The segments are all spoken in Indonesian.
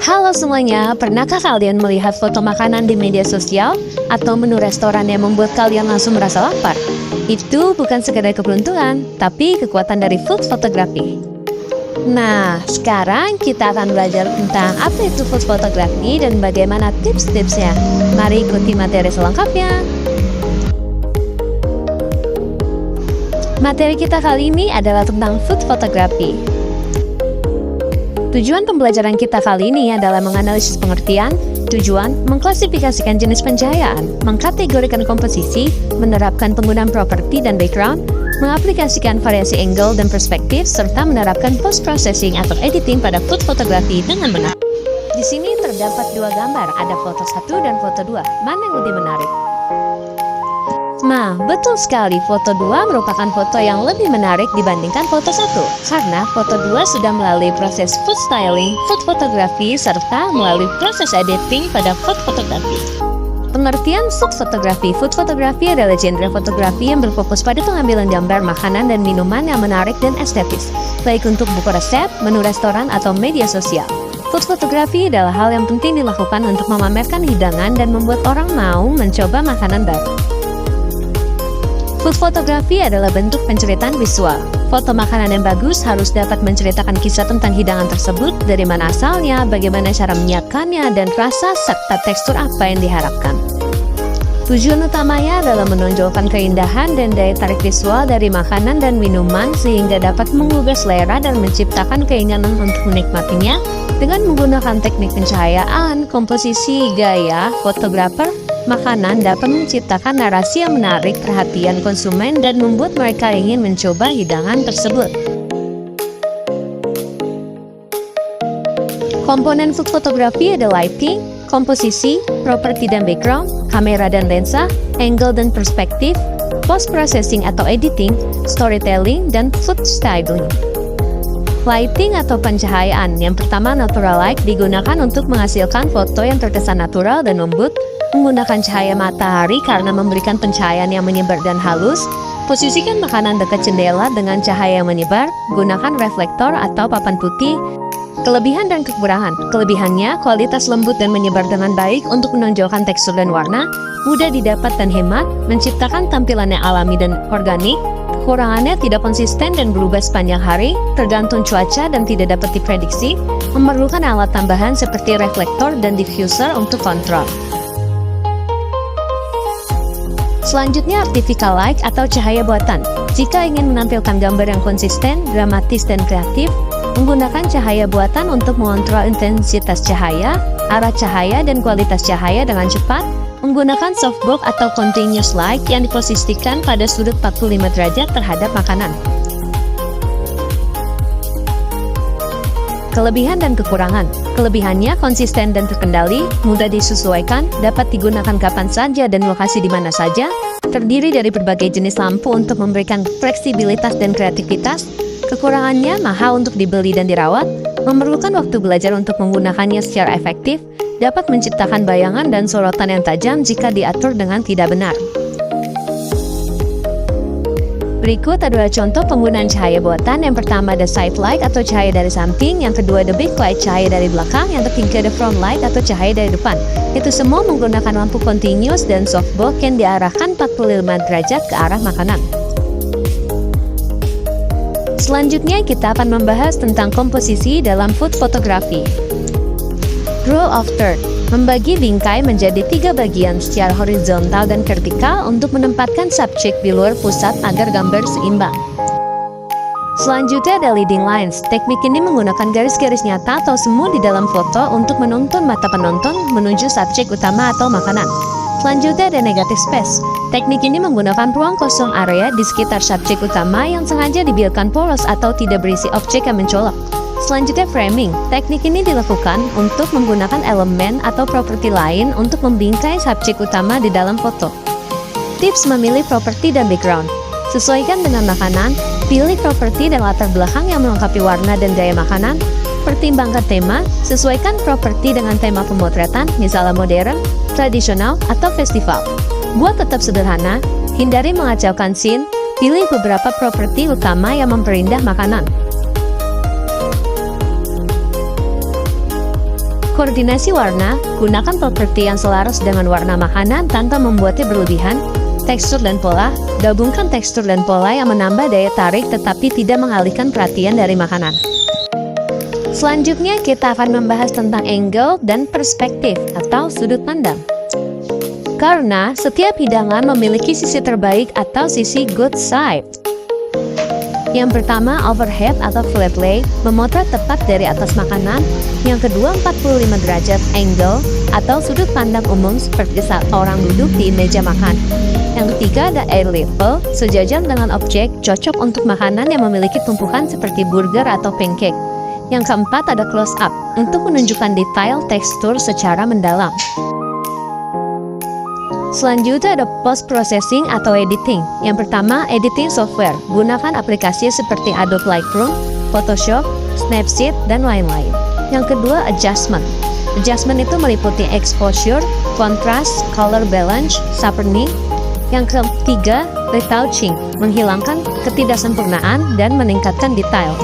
Halo semuanya, pernahkah kalian melihat foto makanan di media sosial atau menu restoran yang membuat kalian langsung merasa lapar? Itu bukan sekedar keberuntungan, tapi kekuatan dari food photography. Nah, sekarang kita akan belajar tentang apa itu food photography dan bagaimana tips-tipsnya. Mari ikuti materi selengkapnya. Materi kita kali ini adalah tentang food photography. Tujuan pembelajaran kita kali ini adalah menganalisis pengertian, tujuan, mengklasifikasikan jenis pencahayaan, mengkategorikan komposisi, menerapkan penggunaan properti dan background, mengaplikasikan variasi angle dan perspektif, serta menerapkan post-processing atau editing pada food photography dengan benar. Di sini terdapat dua gambar, ada foto 1 dan foto 2. Mana yang lebih menarik? Nah, betul sekali, foto 2 merupakan foto yang lebih menarik dibandingkan foto 1 karena foto 2 sudah melalui proses food styling, food photography, serta melalui proses editing pada food photography. Pengertian food photography adalah genre fotografi yang berfokus pada pengambilan gambar makanan dan minuman yang menarik dan estetis, baik untuk buku resep, menu restoran, atau media sosial. Food photography adalah hal yang penting dilakukan untuk memamerkan hidangan dan membuat orang mau mencoba makanan baru. Food photography adalah bentuk penceritaan visual. Foto makanan yang bagus harus dapat menceritakan kisah tentang hidangan tersebut, dari mana asalnya, bagaimana cara menyiapkannya, dan rasa serta tekstur apa yang diharapkan. Tujuan utamanya adalah menonjolkan keindahan dan daya tarik visual dari makanan dan minuman sehingga dapat menggugah selera dan menciptakan keinginan untuk menikmatinya dengan menggunakan teknik pencahayaan, komposisi, gaya, fotografer. Makanan dapat menciptakan narasi yang menarik perhatian konsumen dan membuat mereka ingin mencoba hidangan tersebut. Komponen food photography ada lighting, komposisi, properti dan background, kamera dan lensa, angle dan perspektif, post-processing atau editing, storytelling, dan food styling. Lighting atau pencahayaan, yang pertama natural light digunakan untuk menghasilkan foto yang terkesan natural dan lembut, menggunakan cahaya matahari karena memberikan pencahayaan yang menyebar dan halus. Posisikan makanan dekat jendela dengan cahaya yang menyebar, gunakan reflektor atau papan putih. Kelebihan dan kekurangan. Kelebihannya, kualitas lembut dan menyebar dengan baik untuk menonjolkan tekstur dan warna, mudah didapat dan hemat, menciptakan tampilan yang alami dan organik. Kekurangannya tidak konsisten dan berubah sepanjang hari, tergantung cuaca dan tidak dapat diprediksi, memerlukan alat tambahan seperti reflektor dan diffuser untuk kontrol. Selanjutnya, artificial light atau cahaya buatan. Jika ingin menampilkan gambar yang konsisten, dramatis, dan kreatif, menggunakan cahaya buatan untuk mengontrol intensitas cahaya, arah cahaya, dan kualitas cahaya dengan cepat, menggunakan softbox atau continuous light yang diposisikan pada sudut 45 derajat terhadap makanan. Kelebihan dan kekurangan. Kelebihannya konsisten dan terkendali, mudah disesuaikan, dapat digunakan kapan saja dan lokasi di mana saja, terdiri dari berbagai jenis lampu untuk memberikan fleksibilitas dan kreativitas. Kekurangannya mahal untuk dibeli dan dirawat, memerlukan waktu belajar untuk menggunakannya secara efektif, dapat menciptakan bayangan dan sorotan yang tajam jika diatur dengan tidak benar. Berikut adalah contoh penggunaan cahaya buatan. Yang pertama ada side light atau cahaya dari samping, yang kedua ada backlight cahaya dari belakang, yang ketiga ada front light atau cahaya dari depan. Itu semua menggunakan lampu continuous dan softbox yang diarahkan 45 derajat ke arah makanan. Selanjutnya kita akan membahas tentang komposisi dalam food photography. Rule of third. Membagi bingkai menjadi 3 bagian secara horizontal dan vertikal untuk menempatkan subjek di luar pusat agar gambar seimbang. Selanjutnya ada leading lines. Teknik ini menggunakan garis-garis nyata atau semu di dalam foto untuk menuntun mata penonton menuju subjek utama atau makanan. Selanjutnya ada negative space. Teknik ini menggunakan ruang kosong area di sekitar subjek utama yang sengaja dibiarkan polos atau tidak berisi objek yang mencolok. Selanjutnya framing. Teknik ini dilakukan untuk menggunakan elemen atau properti lain untuk membingkai subjek utama di dalam foto. Tips memilih properti dan background. Sesuaikan dengan makanan, pilih properti dan latar belakang yang melengkapi warna dan gaya makanan. Pertimbangkan tema, sesuaikan properti dengan tema pemotretan, misalnya modern, tradisional, atau festival. Buat tetap sederhana, hindari mengacaukan scene, pilih beberapa properti utama yang memperindah makanan. Koordinasi warna, gunakan properti yang selaras dengan warna makanan tanpa membuatnya berlebihan. Tekstur dan pola, gabungkan tekstur dan pola yang menambah daya tarik tetapi tidak mengalihkan perhatian dari makanan. Selanjutnya kita akan membahas tentang angle dan perspektif atau sudut pandang. Karena setiap hidangan memiliki sisi terbaik atau sisi good side. Yang pertama, overhead atau flat lay, memotret tepat dari atas makanan. Yang kedua, 45 derajat angle atau sudut pandang umum seperti saat orang duduk di meja makan. Yang ketiga ada eye level, sejajar dengan objek, cocok untuk makanan yang memiliki tumpukan seperti burger atau pancake. Yang keempat ada close up, untuk menunjukkan detail tekstur secara mendalam. Selanjutnya ada post processing atau editing. Yang pertama, editing software. Gunakan aplikasi seperti Adobe Lightroom, Photoshop, Snapseed, dan lain-lain. Yang kedua, adjustment. Adjustment itu meliputi exposure, contrast, color balance, sharpening. Yang ketiga, retouching. Menghilangkan ketidaksempurnaan dan meningkatkan detail.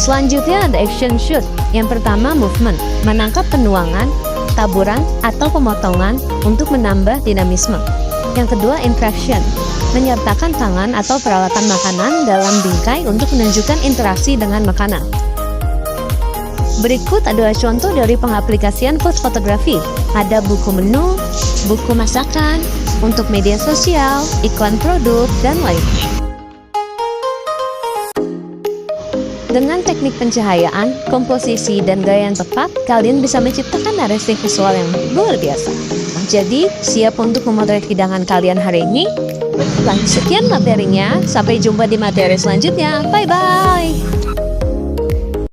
Selanjutnya ada action shoot. Yang pertama, movement. Menangkap penuangan, taburan, atau pemotongan untuk menambah dinamisme. Yang kedua, interaction. Menyertakan tangan atau peralatan makanan dalam bingkai untuk menunjukkan interaksi dengan makanan. Berikut adalah contoh dari pengaplikasian food photography. Ada buku menu, buku masakan, untuk media sosial, iklan produk, dan lainnya. Dengan teknik pencahayaan, komposisi, dan gaya yang tepat, kalian bisa menciptakan narasi visual yang luar biasa. Jadi, siap untuk memotret hidangan kalian hari ini? Sekian materinya, sampai jumpa di materi selanjutnya. Bye-bye!